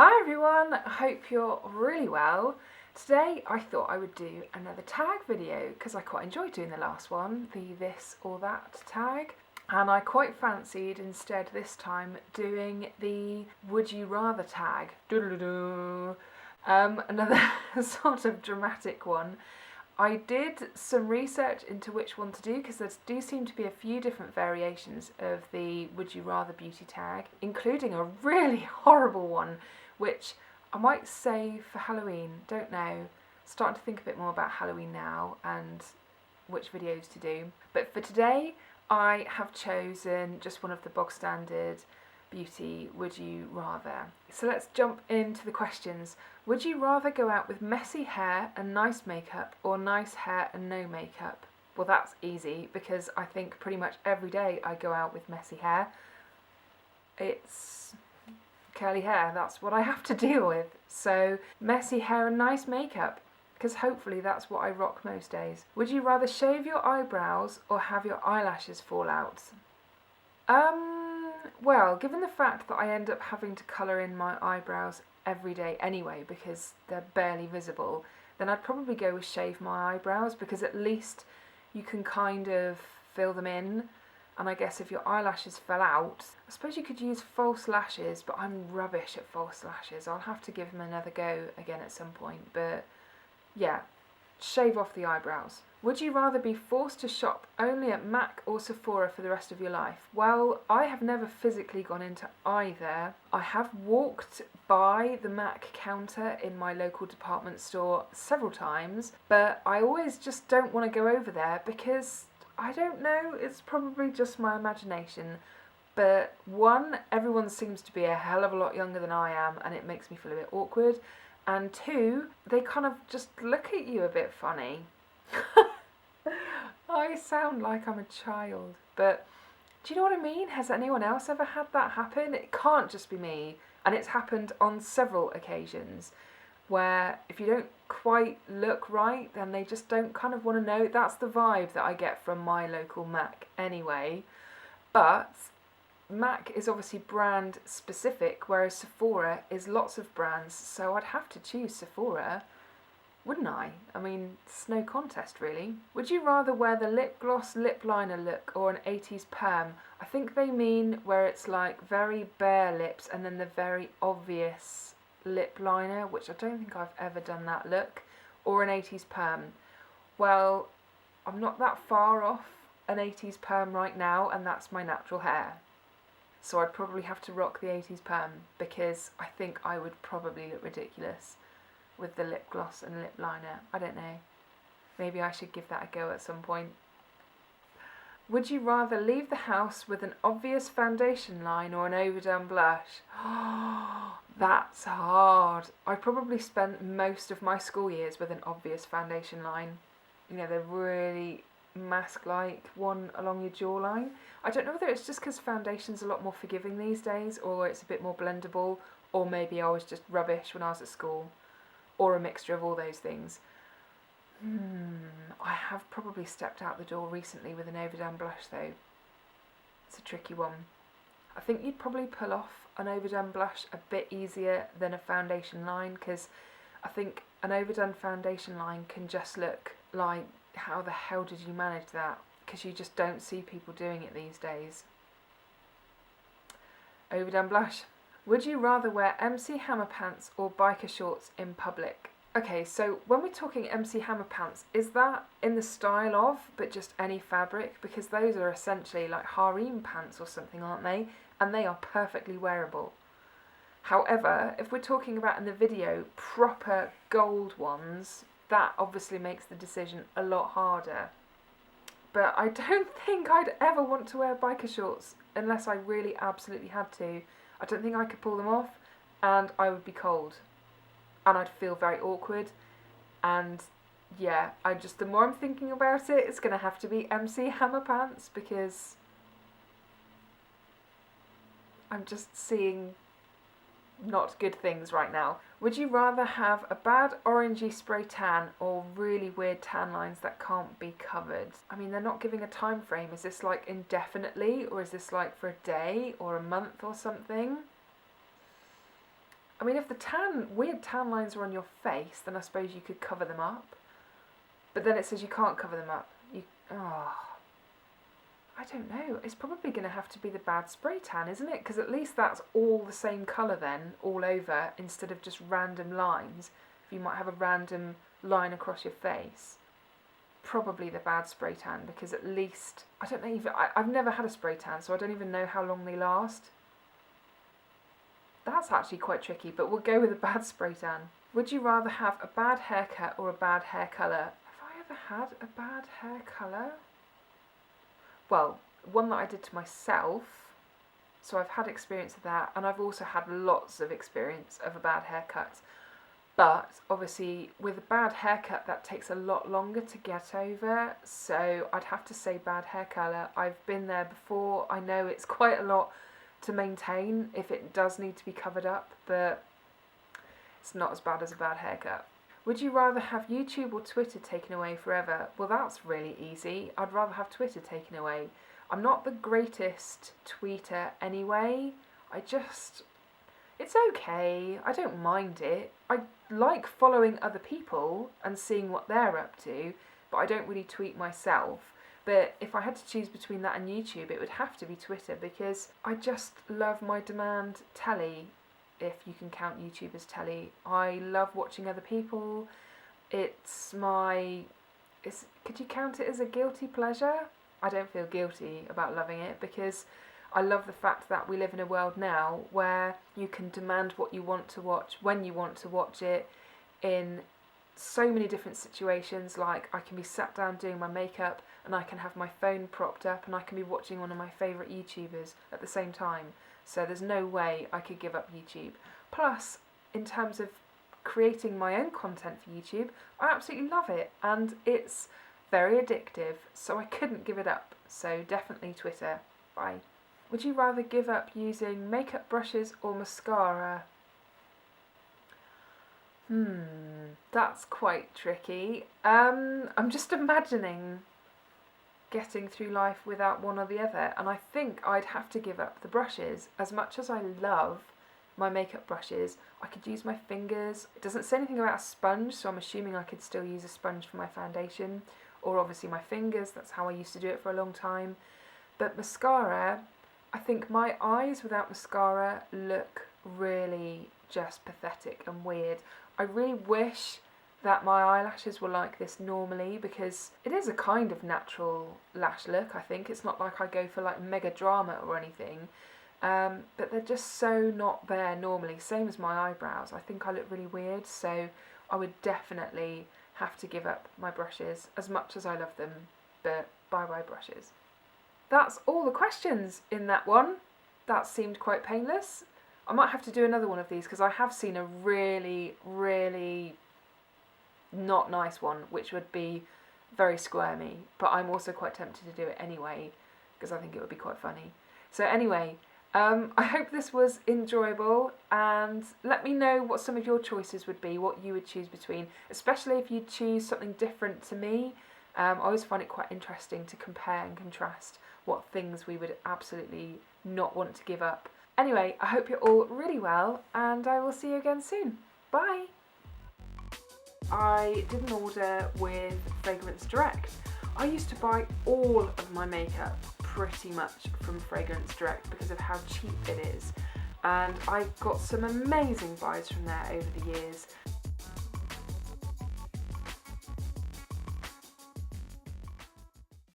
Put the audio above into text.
Hi everyone, I hope you're really well. Today I thought I would do another tag video because I quite enjoyed doing the last one, the this or that tag. And I quite fancied instead this time doing the would you rather tag. Another sort of dramatic one. I did some research into which one to do because there do seem to be a few different variations of the would you rather beauty tag, including a really horrible one which I might save for Halloween, don't know. Starting to think a bit more about Halloween now and which videos to do. But for today I have chosen just one of the bog standard beauty would you rather. So let's jump into the questions. Would you rather go out with messy hair and nice makeup or nice hair and no makeup? Well, that's easy because I think pretty much every day I go out with messy hair. It's curly hair, that's what I have to deal with. So messy hair and nice makeup, because hopefully that's what I rock most days. Would you rather shave your eyebrows or have your eyelashes fall out? Well, given the fact that I end up having to colour in my eyebrows every day anyway because they're barely visible, then I'd probably go with shave my eyebrows because at least you can kind of fill them in. And I guess if your eyelashes fell out, I suppose you could use false lashes, but I'm rubbish at false lashes. I'll have to give them another go again at some point. But yeah, shave off the eyebrows. Would you rather be forced to shop only at MAC or Sephora for the rest of your life? Well, I have never physically gone into either. I have walked by the MAC counter in my local department store several times, but I always just don't want to go over there because I don't know, it's probably just my imagination. But one, everyone seems to be a hell of a lot younger than I am and it makes me feel a bit awkward. And two, they kind of just look at you a bit funny. I sound like I'm a child, but do you know what I mean? Has anyone else ever had that happen? It can't just be me, and it's happened on several occasions where if you don't quite look right, then they just don't kind of want to know. That's the vibe that I get from my local MAC anyway. But MAC is obviously brand specific, whereas Sephora is lots of brands, so I'd have to choose Sephora, wouldn't I? I mean, it's no contest really. Would you rather wear the lip gloss lip liner look or an 80s perm? I think they mean where it's like very bare lips and then the very obvious lip liner, which I don't think I've ever done that look, or an 80s perm. Well, I'm not that far off an 80s perm right now and that's my natural hair. So I'd probably have to rock the 80s perm because I think I would probably look ridiculous with the lip gloss and lip liner. I don't know. Maybe I should give that a go at some point. Would you rather leave the house with an obvious foundation line or an overdone blush? That's hard. I probably spent most of my school years with an obvious foundation line. You know, the really mask-like one along your jawline. I don't know whether it's just because foundation's a lot more forgiving these days or it's a bit more blendable, or maybe I was just rubbish when I was at school, or a mixture of all those things. I have probably stepped out the door recently with an overdone blush though. It's a tricky one. I think you'd probably pull off an overdone blush a bit easier than a foundation line because I think an overdone foundation line can just look like, how the hell did you manage that? Because you just don't see people doing it these days. Overdone blush. Would you rather wear MC Hammer pants or biker shorts in public? Okay, so when we're talking MC Hammer pants, is that in the style of, but just any fabric? Because those are essentially like harem pants or something, aren't they? And they are perfectly wearable. However, if we're talking about in the video, proper gold ones, that obviously makes the decision a lot harder. But I don't think I'd ever want to wear biker shorts unless I really absolutely had to. I don't think I could pull them off and I would be cold and I'd feel very awkward, and yeah, the more I'm thinking about it, it's going to have to be MC Hammer pants because I'm just seeing not good things right now. Would you rather have a bad orangey spray tan or really weird tan lines that can't be covered? I mean, they're not giving a time frame. Is this like indefinitely, or is this like for a day or a month or something? I mean, if the weird tan lines are on your face, then I suppose you could cover them up. But then it says you can't cover them up. I don't know. It's probably going to have to be the bad spray tan, isn't it? Because at least that's all the same colour then, all over, instead of just random lines. You might have a random line across your face. Probably the bad spray tan, because at least, I don't know even, I've never had a spray tan, so I don't even know how long they last. That's actually quite tricky, but we'll go with a bad spray tan. Would you rather have a bad haircut or a bad hair colour? Have I ever had a bad hair colour? Well, one that I did to myself, so I've had experience of that, and I've also had lots of experience of a bad haircut. But obviously with a bad haircut that takes a lot longer to get over, so I'd have to say bad hair colour. I've been there before, I know it's quite a lot to maintain if it does need to be covered up, but it's not as bad as a bad haircut. Would you rather have YouTube or Twitter taken away forever? Well, that's really easy. I'd rather have Twitter taken away. I'm not the greatest tweeter anyway. It's okay. I don't mind it. I like following other people and seeing what they're up to, but I don't really tweet myself. But if I had to choose between that and YouTube, it would have to be Twitter, because I just love my demand telly, if you can count YouTube as telly. I love watching other people. Could you count it as a guilty pleasure? I don't feel guilty about loving it, because I love the fact that we live in a world now where you can demand what you want to watch, when you want to watch it, in so many different situations. Like, I can be sat down doing my makeup and I can have my phone propped up and I can be watching one of my favourite YouTubers at the same time. So there's no way I could give up YouTube. Plus, in terms of creating my own content for YouTube, I absolutely love it, and it's very addictive, so I couldn't give it up. So definitely Twitter. Bye. Would you rather give up using makeup brushes or mascara? That's quite tricky. I'm just imagining getting through life without one or the other, and I think I'd have to give up the brushes. As much as I love my makeup brushes, I could use my fingers. It doesn't say anything about a sponge, so I'm assuming I could still use a sponge for my foundation, or obviously my fingers. That's how I used to do it for a long time. But mascara, I think my eyes without mascara look really just pathetic and weird. I really wish that my eyelashes were like this normally, because it is a kind of natural lash look, I think. It's not like I go for like mega drama or anything, but they're just so not there normally. Same as my eyebrows. I think I look really weird, so I would definitely have to give up my brushes, as much as I love them, but bye-bye brushes. That's all the questions in that one. That seemed quite painless. I might have to do another one of these, because I have seen a really, really not nice one, which would be very squirmy, but I'm also quite tempted to do it anyway, because I think it would be quite funny. So anyway, I hope this was enjoyable, and let me know what some of your choices would be, what you would choose between, especially if you choose something different to me. I always find it quite interesting to compare and contrast what things we would absolutely not want to give up. Anyway, I hope you're all really well, and I will see you again soon. Bye! I did an order with Fragrance Direct. I used to buy all of my makeup pretty much from Fragrance Direct because of how cheap it is, and I got some amazing buys from there over the years.